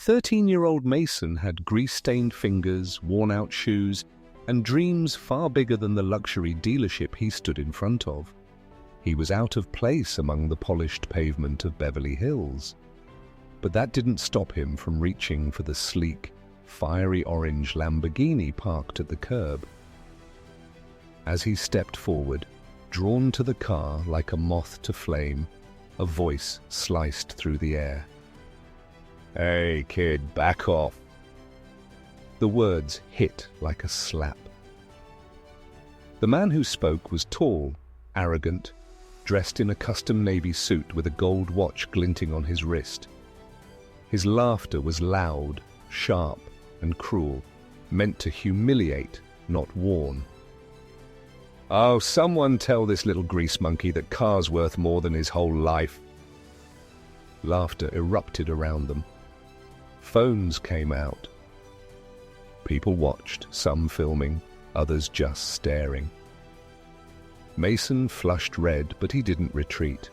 13-year-old Mason had grease-stained fingers, worn-out shoes, and dreams far bigger than the luxury dealership he stood in front of. He was out of place among the polished pavement of Beverly Hills. But that didn't stop him from reaching for the sleek, fiery orange Lamborghini parked at the curb. As he stepped forward, drawn to the car like a moth to flame, a voice sliced through the air. "Hey, kid, back off." The words hit like a slap. The man who spoke was tall, arrogant, dressed in a custom navy suit with a gold watch glinting on his wrist. His laughter was loud, sharp, and cruel, meant to humiliate, not warn. "Oh, someone tell this little grease monkey that car's worth more than his whole life." Laughter erupted around them. Phones came out. People watched, some filming, others just staring. Mason flushed red, but he didn't retreat.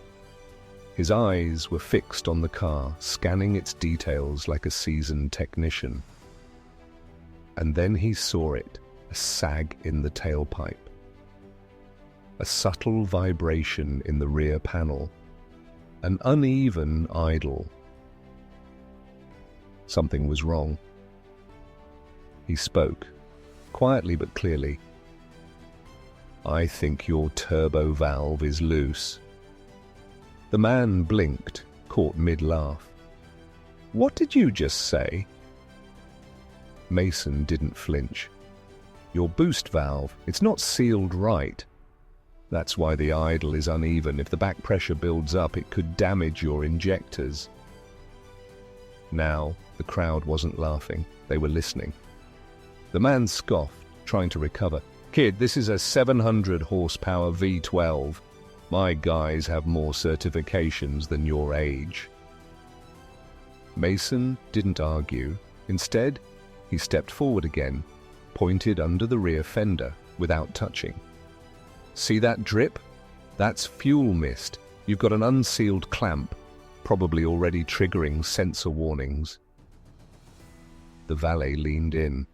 His eyes were fixed on the car, scanning its details like a seasoned technician. And then he saw it, a sag in the tailpipe. A subtle vibration in the rear panel. An uneven idle. Something was wrong. He spoke, quietly but clearly. "I think your turbo valve is loose." The man blinked, caught mid-laugh. "What did you just say?" Mason didn't flinch. "Your boost valve, it's not sealed right. That's why the idle is uneven. If the back pressure builds up, it could damage your injectors." Now, the crowd wasn't laughing. They were listening. The man scoffed, trying to recover. "Kid, this is a 700 horsepower V12. My guys have more certifications than your age." Mason didn't argue. Instead, he stepped forward again, pointed under the rear fender without touching. "See that drip? That's fuel mist. You've got an unsealed clamp, probably already triggering sensor warnings." The valet leaned in.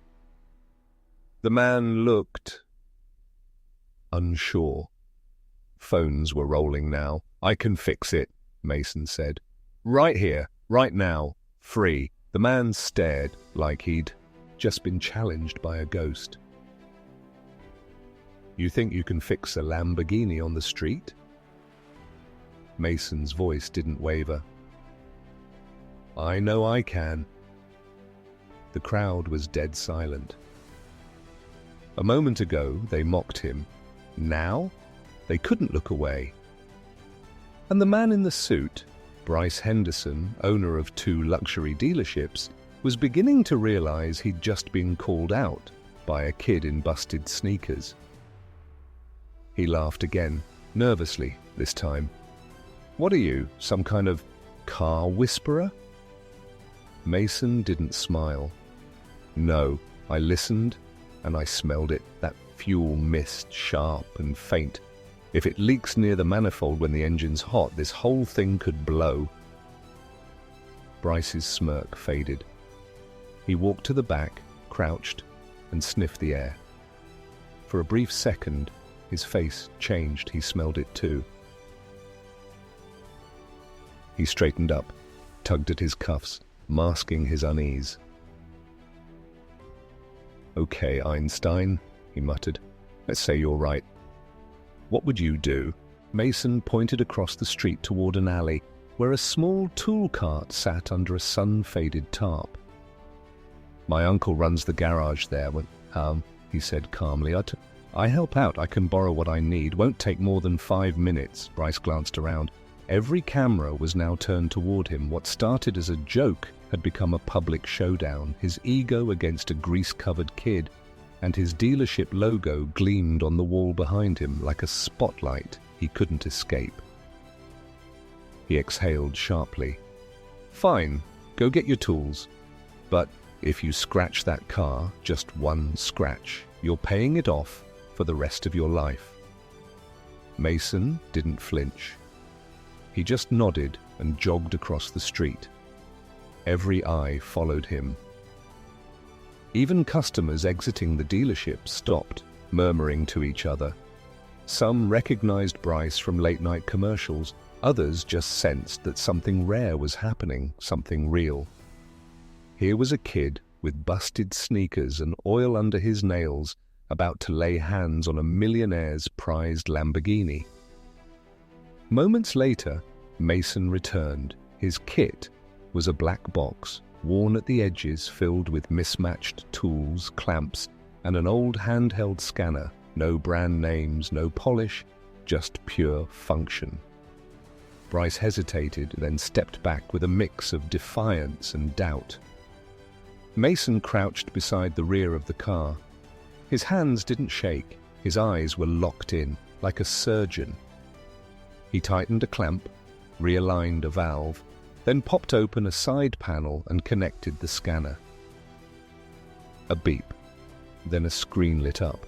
The man looked unsure. Phones were rolling now. "I can fix it," Mason said. "Right here, right now, free." The man stared like he'd just been challenged by a ghost. "You think you can fix a Lamborghini on the street?" Mason's voice didn't waver. "I know I can." The crowd was dead silent. A moment ago, they mocked him. Now, they couldn't look away. And the man in the suit, Bryce Henderson, owner of 2 luxury dealerships, was beginning to realize he'd just been called out by a kid in busted sneakers. He laughed again, nervously this time. "What are you, some kind of car whisperer?" Mason didn't smile. "No, I listened and I smelled it, that fuel mist, sharp and faint. If it leaks near the manifold when the engine's hot, this whole thing could blow." Bryce's smirk faded. He walked to the back, crouched, and sniffed the air. For a brief second, his face changed. He smelled it too. He straightened up, tugged at his cuffs, masking his unease. "Okay, Einstein," he muttered. "Let's say you're right. What would you do?" Mason pointed across the street toward an alley where a small tool cart sat under a sun-faded tarp. "My uncle runs the garage there," he said calmly. I help out. I can borrow what I need. Won't take more than 5 minutes." Bryce glanced around. Every camera was now turned toward him. What started as a joke had become a public showdown, his ego against a grease-covered kid, and his dealership logo gleamed on the wall behind him like a spotlight he couldn't escape. He exhaled sharply. "Fine, go get your tools. But if you scratch that car, just one scratch, you're paying it off for the rest of your life." Mason didn't flinch. He just nodded and jogged across the street. Every eye followed him. Even customers exiting the dealership stopped, murmuring to each other. Some recognized Bryce from late-night commercials. Others just sensed that something rare was happening, something real. Here was a kid with busted sneakers and oil under his nails, about to lay hands on a millionaire's prized Lamborghini. Moments later, Mason returned. His kit was a black box, worn at the edges, filled with mismatched tools, clamps, and an old handheld scanner. No brand names, no polish, just pure function. Bryce hesitated, then stepped back with a mix of defiance and doubt. Mason crouched beside the rear of the car. His hands didn't shake. His eyes were locked in, like a surgeon. He tightened a clamp, realigned a valve, then popped open a side panel and connected the scanner. A beep, then a screen lit up.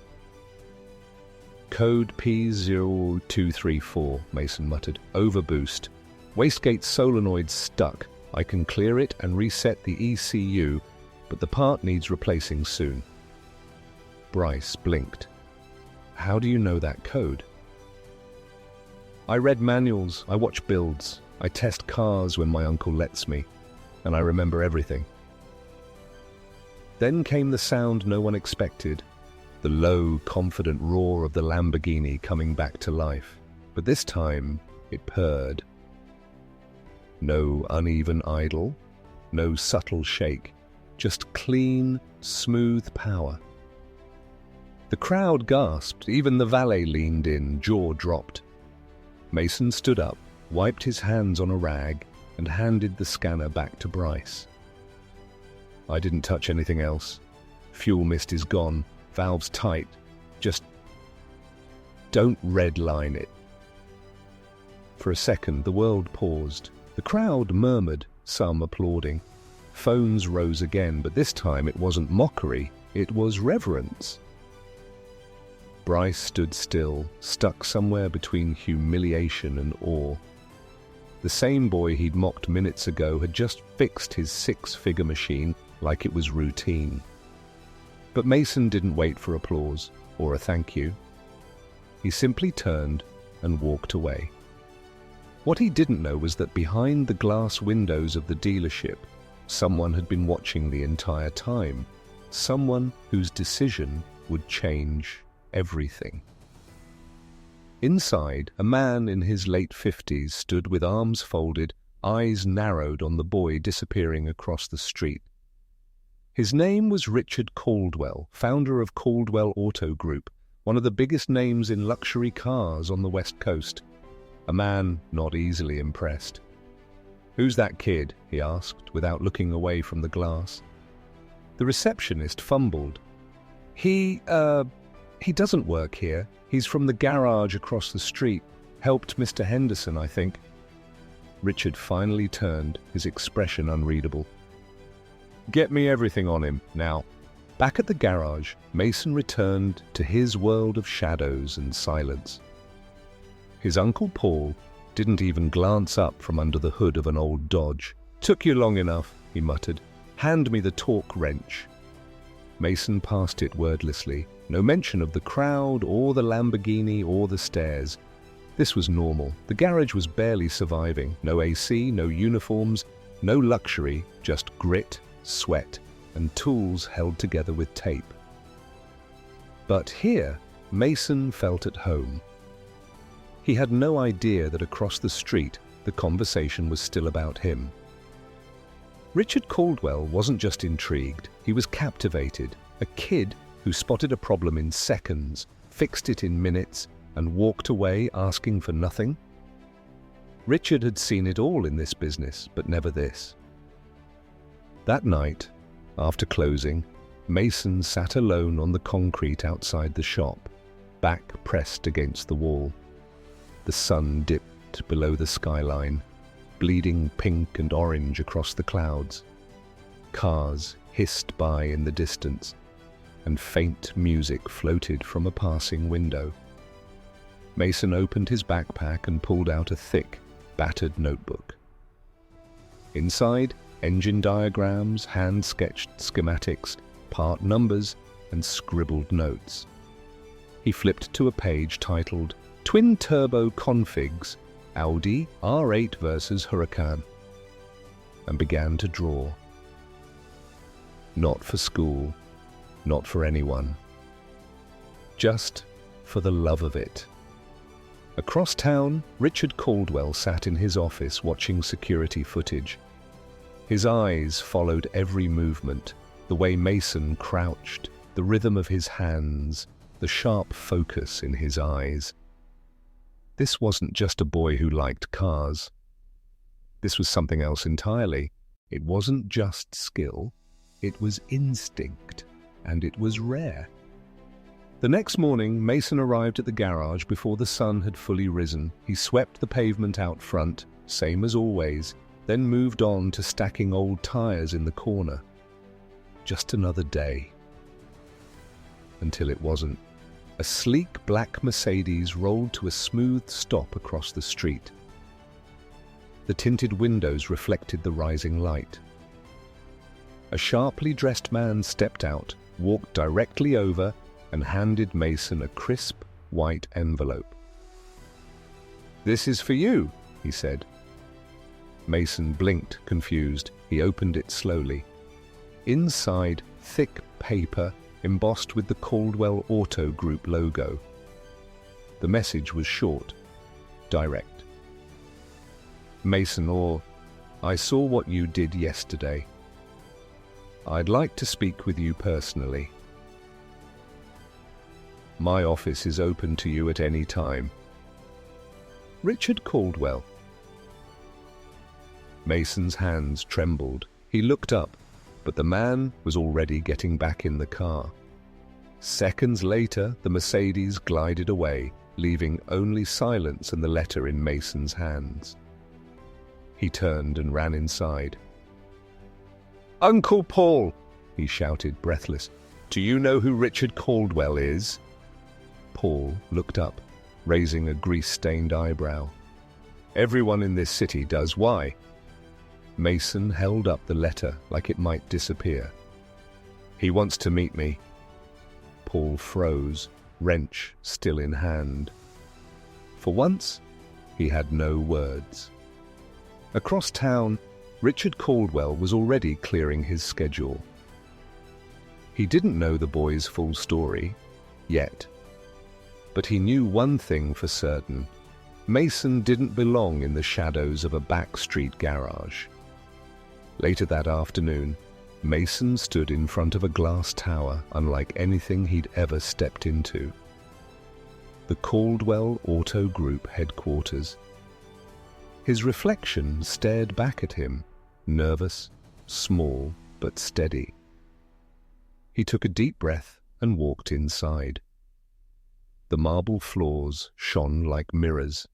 Code P0234, Mason muttered. Overboost. Wastegate solenoid stuck. I can clear it and reset the ECU, but the part needs replacing soon. Bryce blinked. How do you know that code? I read manuals, I watch builds, I test cars when my uncle lets me, and I remember everything. Then came the sound no one expected, the low, confident roar of the Lamborghini coming back to life, but this time it purred. No uneven idle, no subtle shake, just clean, smooth power. The crowd gasped, even the valet leaned in, jaw dropped. Mason stood up, wiped his hands on a rag, and handed the scanner back to Bryce. I didn't touch anything else. Fuel mist is gone, valves tight. Just don't redline it. For a second, the world paused. The crowd murmured, some applauding. Phones rose again, but this time it wasn't mockery, it was reverence. Bryce stood still, stuck somewhere between humiliation and awe. The same boy he'd mocked minutes ago had just fixed his six-figure machine like it was routine. But Mason didn't wait for applause or a thank you. He simply turned and walked away. What he didn't know was that behind the glass windows of the dealership, someone had been watching the entire time. Someone whose decision would change everything. Inside, a man in his late 50s stood with arms folded, eyes narrowed on the boy disappearing across the street. His name was Richard Caldwell, founder of Caldwell Auto Group, one of the biggest names in luxury cars on the West Coast. A man not easily impressed. "Who's that kid?" he asked, without looking away from the glass. The receptionist fumbled. He doesn't work here. He's from the garage across the street. Helped Mr. Henderson, I think." Richard finally turned, his expression unreadable. "Get me everything on him, now." Back at the garage, Mason returned to his world of shadows and silence. His Uncle Paul didn't even glance up from under the hood of an old Dodge. "Took you long enough," he muttered. "Hand me the torque wrench." Mason passed it wordlessly. No mention of the crowd, or the Lamborghini, or the stairs. This was normal. The garage was barely surviving. No AC, no uniforms, no luxury, just grit, sweat, and tools held together with tape. But here, Mason felt at home. He had no idea that across the street, the conversation was still about him. Richard Caldwell wasn't just intrigued, he was captivated. A kid who spotted a problem in seconds, fixed it in minutes, and walked away asking for nothing. Richard had seen it all in this business, but never this. That night, after closing, Mason sat alone on the concrete outside the shop, back pressed against the wall. The sun dipped below the skyline, bleeding pink and orange across the clouds. Cars hissed by in the distance, and faint music floated from a passing window. Mason opened his backpack and pulled out a thick, battered notebook. Inside, engine diagrams, hand-sketched schematics, part numbers, and scribbled notes. He flipped to a page titled Twin Turbo Configs, Audi R8 versus Huracan, and began to draw. Not for school, not for anyone. Just for the love of it. Across town, Richard Caldwell sat in his office watching security footage. His eyes followed every movement, the way Mason crouched, the rhythm of his hands, the sharp focus in his eyes. This wasn't just a boy who liked cars. This was something else entirely. It wasn't just skill, it was instinct, and it was rare. The next morning, Mason arrived at the garage before the sun had fully risen. He swept the pavement out front, same as always, then moved on to stacking old tires in the corner. Just another day. Until it wasn't. A sleek black Mercedes rolled to a smooth stop across the street. The tinted windows reflected the rising light. A sharply dressed man stepped out, walked directly over, and handed Mason a crisp, white envelope. "This is for you," he said. Mason blinked, confused. He opened it slowly. Inside, thick paper embossed with the Caldwell Auto Group logo. The message was short, direct. "Mason Orr, I saw what you did yesterday. I'd like to speak with you personally. My office is open to you at any time. Richard Caldwell." Mason's hands trembled. He looked up, but the man was already getting back in the car. Seconds later, the Mercedes glided away, leaving only silence and the letter in Mason's hands. He turned and ran inside. "Uncle Paul!" he shouted, breathless. "Do you know who Richard Caldwell is?" Paul looked up, raising a grease-stained eyebrow. "Everyone in this city does. Why?" Mason held up the letter like it might disappear. "He wants to meet me." Paul froze, wrench still in hand. For once, he had no words. Across town, Richard Caldwell was already clearing his schedule. He didn't know the boy's full story, yet. But he knew one thing for certain. Mason didn't belong in the shadows of a backstreet garage. Later that afternoon, Mason stood in front of a glass tower unlike anything he'd ever stepped into. The Caldwell Auto Group headquarters. His reflection stared back at him, nervous, small, but steady. He took a deep breath and walked inside. The marble floors shone like mirrors.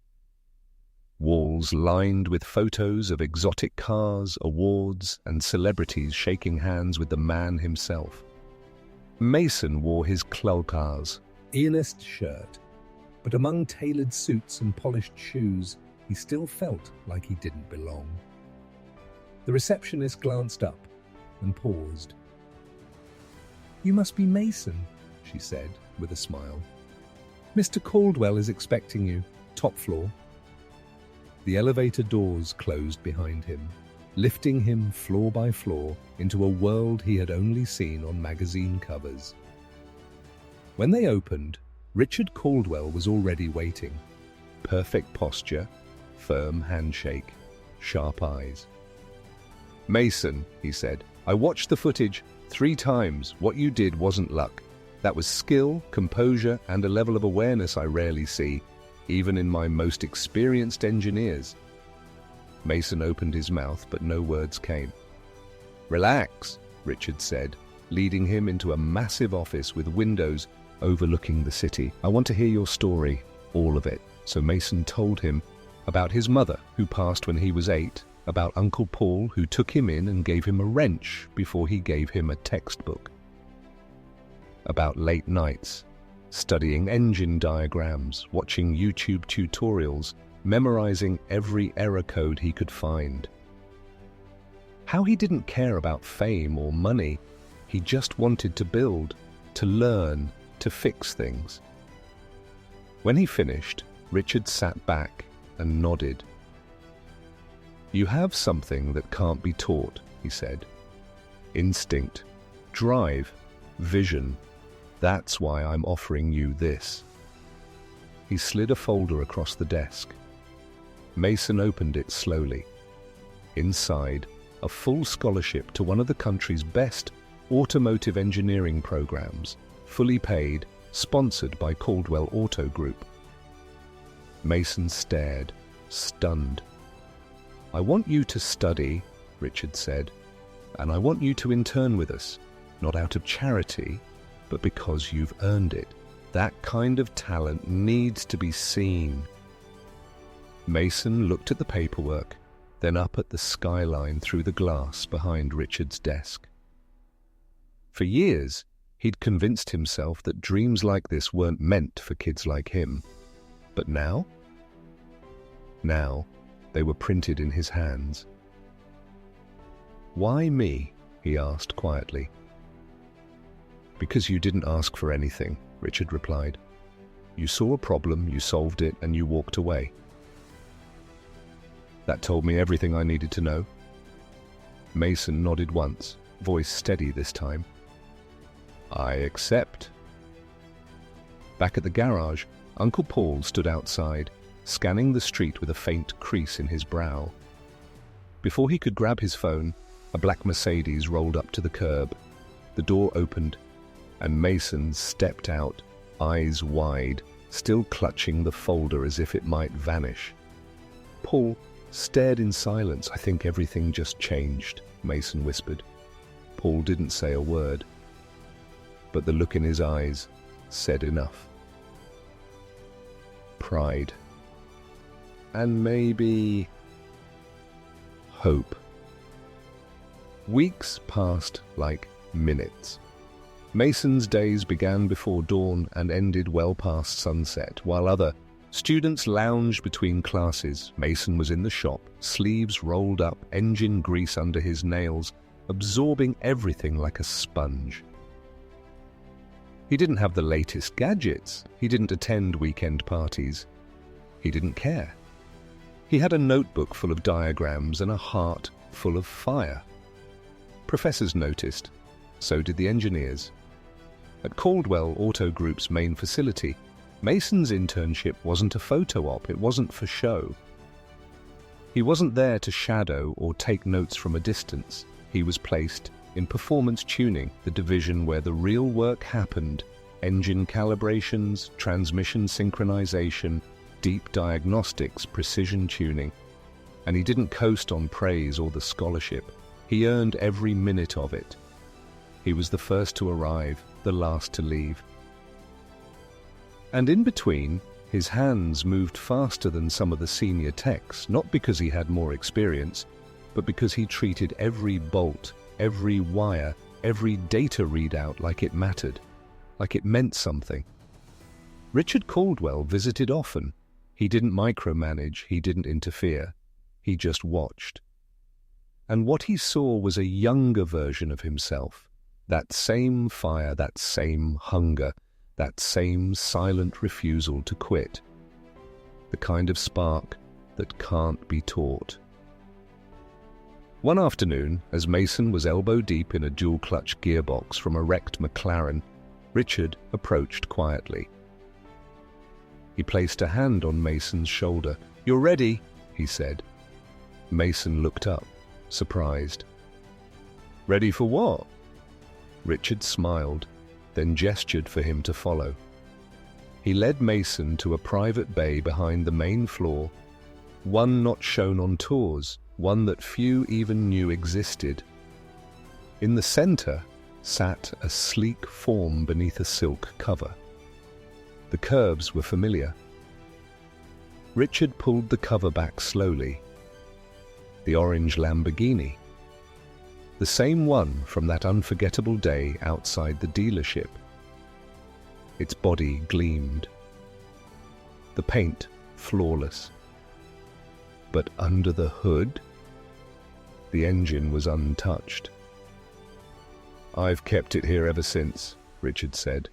Walls lined with photos of exotic cars, awards, and celebrities shaking hands with the man himself. Mason wore his Clocars, Earnest shirt, but among tailored suits and polished shoes, he still felt like he didn't belong. The receptionist glanced up and paused. "You must be Mason," she said with a smile. "Mr. Caldwell is expecting you, top floor." The elevator doors closed behind him, lifting him floor by floor into a world he had only seen on magazine covers. When they opened, Richard Caldwell was already waiting. Perfect posture, firm handshake, sharp eyes. "Mason," he said, "I watched the footage 3 times. What you did wasn't luck. That was skill, composure, and a level of awareness I rarely see, even in my most experienced engineers." Mason opened his mouth, but no words came. "Relax," Richard said, leading him into a massive office with windows overlooking the city. "I want to hear your story, all of it." So Mason told him about his mother, who passed when he was 8, about Uncle Paul, who took him in and gave him a wrench before he gave him a textbook. About late nights, studying engine diagrams, watching YouTube tutorials, memorizing every error code he could find. How he didn't care about fame or money. He just wanted to build, to learn, to fix things. When he finished, Richard sat back and nodded. "You have something that can't be taught," he said. "Instinct, drive, vision. That's why I'm offering you this." He slid a folder across the desk. Mason opened it slowly. Inside, a full scholarship to one of the country's best automotive engineering programs, fully paid, sponsored by Caldwell Auto Group. Mason stared, stunned. "I want you to study," Richard said, "and I want you to intern with us, not out of charity, but because you've earned it. That kind of talent needs to be seen." Mason looked at the paperwork, then up at the skyline through the glass behind Richard's desk. For years, he'd convinced himself that dreams like this weren't meant for kids like him. But now? Now, they were printed in his hands. "Why me?" he asked quietly. "Because you didn't ask for anything," Richard replied. "You saw a problem, you solved it, and you walked away. That told me everything I needed to know." Mason nodded once, voice steady this time. "I accept." Back at the garage, Uncle Paul stood outside, scanning the street with a faint crease in his brow. Before he could grab his phone, a black Mercedes rolled up to the curb. The door opened, and Mason stepped out, eyes wide, still clutching the folder as if it might vanish. Paul stared in silence. "I think everything just changed," Mason whispered. Paul didn't say a word, but the look in his eyes said enough. Pride. And maybe hope. Weeks passed like minutes. Mason's days began before dawn and ended well past sunset, while other students lounged between classes. Mason was in the shop, sleeves rolled up, engine grease under his nails, absorbing everything like a sponge. He didn't have the latest gadgets. He didn't attend weekend parties. He didn't care. He had a notebook full of diagrams and a heart full of fire. Professors noticed. So did the engineers. At Caldwell Auto Group's main facility, Mason's internship wasn't a photo op, it wasn't for show. He wasn't there to shadow or take notes from a distance. He was placed in performance tuning, the division where the real work happened: engine calibrations, transmission synchronization, deep diagnostics, precision tuning. And he didn't coast on praise or the scholarship. He earned every minute of it. He was the first to arrive, the last to leave. And in between, his hands moved faster than some of the senior techs, not because he had more experience, but because he treated every bolt, every wire, every data readout like it mattered, like it meant something. Richard Caldwell visited often. He didn't micromanage, he didn't interfere. He just watched. And what he saw was a younger version of himself. That same fire, that same hunger, that same silent refusal to quit. The kind of spark that can't be taught. One afternoon, as Mason was elbow-deep in a dual-clutch gearbox from a wrecked McLaren, Richard approached quietly. He placed a hand on Mason's shoulder. "You're ready," he said. Mason looked up, surprised. "Ready for what?" Richard smiled, then gestured for him to follow. He led Mason to a private bay behind the main floor, one not shown on tours, one that few even knew existed. In the center sat a sleek form beneath a silk cover. The curves were familiar. Richard pulled the cover back slowly. The orange Lamborghini. The same one from that unforgettable day outside the dealership. Its body gleamed. The paint flawless. But under the hood, The engine was untouched. "I've kept it here ever since," Richard said.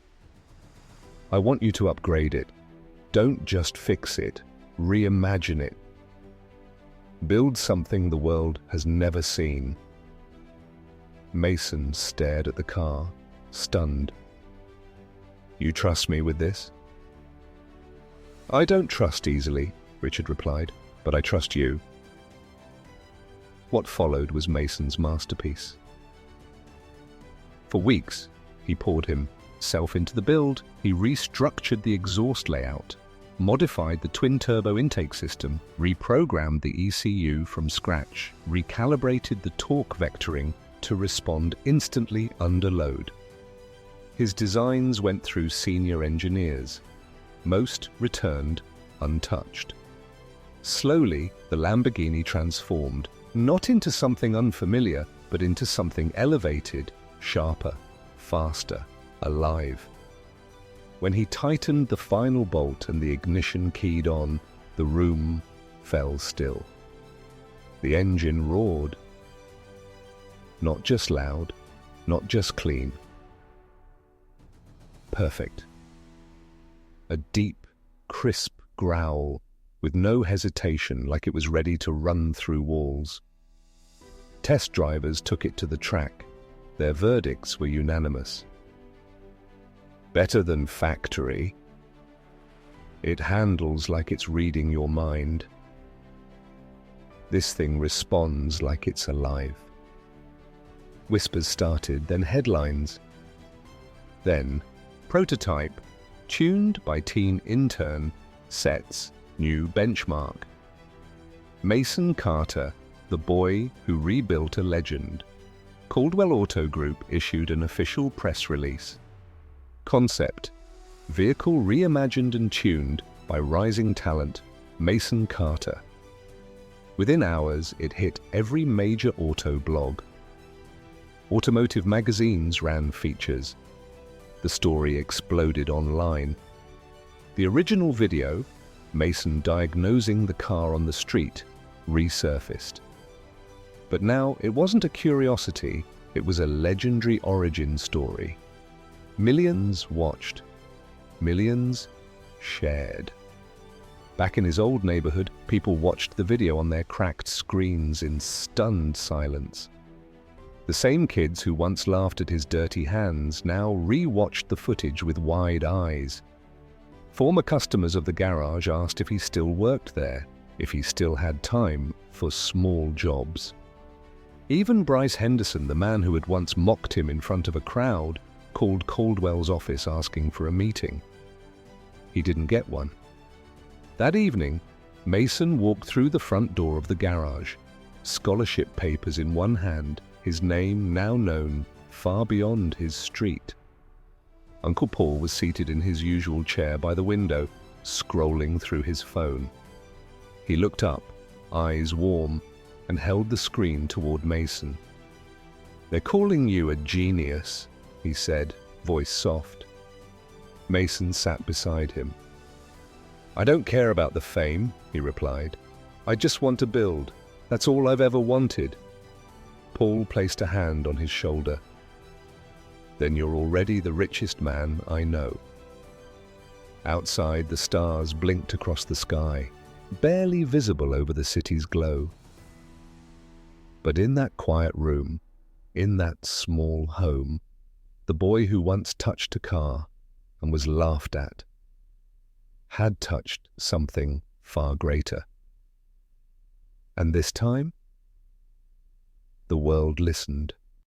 "I want you to upgrade it. Don't just fix it, reimagine it. Build something the world has never seen." Mason stared at the car, stunned. "You trust me with this?" "I don't trust easily," Richard replied, "but I trust you." What followed was Mason's masterpiece. For weeks, he poured himself into the build. He restructured the exhaust layout, modified the twin-turbo intake system, reprogrammed the ECU from scratch, recalibrated the torque vectoring to respond instantly under load. His designs went through senior engineers. Most returned untouched. Slowly, the Lamborghini transformed, not into something unfamiliar, but into something elevated, sharper, faster, alive. When he tightened the final bolt and the ignition keyed on, the room fell still. The engine roared. Not just loud, not just clean. Perfect. A deep, crisp growl, with no hesitation, like it was ready to run through walls. Test drivers took it to the track. Their verdicts were unanimous. Better than factory. It handles like it's reading your mind. This thing responds like it's alive. Whispers started, then headlines. Then, prototype, tuned by teen intern, sets new benchmark. Mason Carter, the boy who rebuilt a legend. Caldwell Auto Group issued an official press release. Concept: vehicle reimagined and tuned by rising talent Mason Carter. Within hours, it hit every major auto blog. Automotive magazines ran features. The story exploded online. The original video, Mason diagnosing the car on the street, resurfaced. But now it wasn't a curiosity, it was a legendary origin story. Millions watched. Millions shared. Back in his old neighborhood, people watched the video on their cracked screens in stunned silence. The same kids who once laughed at his dirty hands now re-watched the footage with wide eyes. Former customers of the garage asked if he still worked there, if he still had time for small jobs. Even Bryce Henderson, the man who had once mocked him in front of a crowd, called Caldwell's office asking for a meeting. He didn't get one. That evening, Mason walked through the front door of the garage, scholarship papers in one hand, his name now known far beyond his street. Uncle Paul was seated in his usual chair by the window, scrolling through his phone. He looked up, eyes warm, and held the screen toward Mason. "They're calling you a genius," he said, voice soft. Mason sat beside him. "I don't care about the fame," he replied. "I just want to build. That's all I've ever wanted." Paul placed a hand on his shoulder. "Then you're already the richest man I know." Outside, the stars blinked across the sky, barely visible over the city's glow. But in that quiet room, in that small home, the boy who once touched a car and was laughed at had touched something far greater. And this time, the world listened.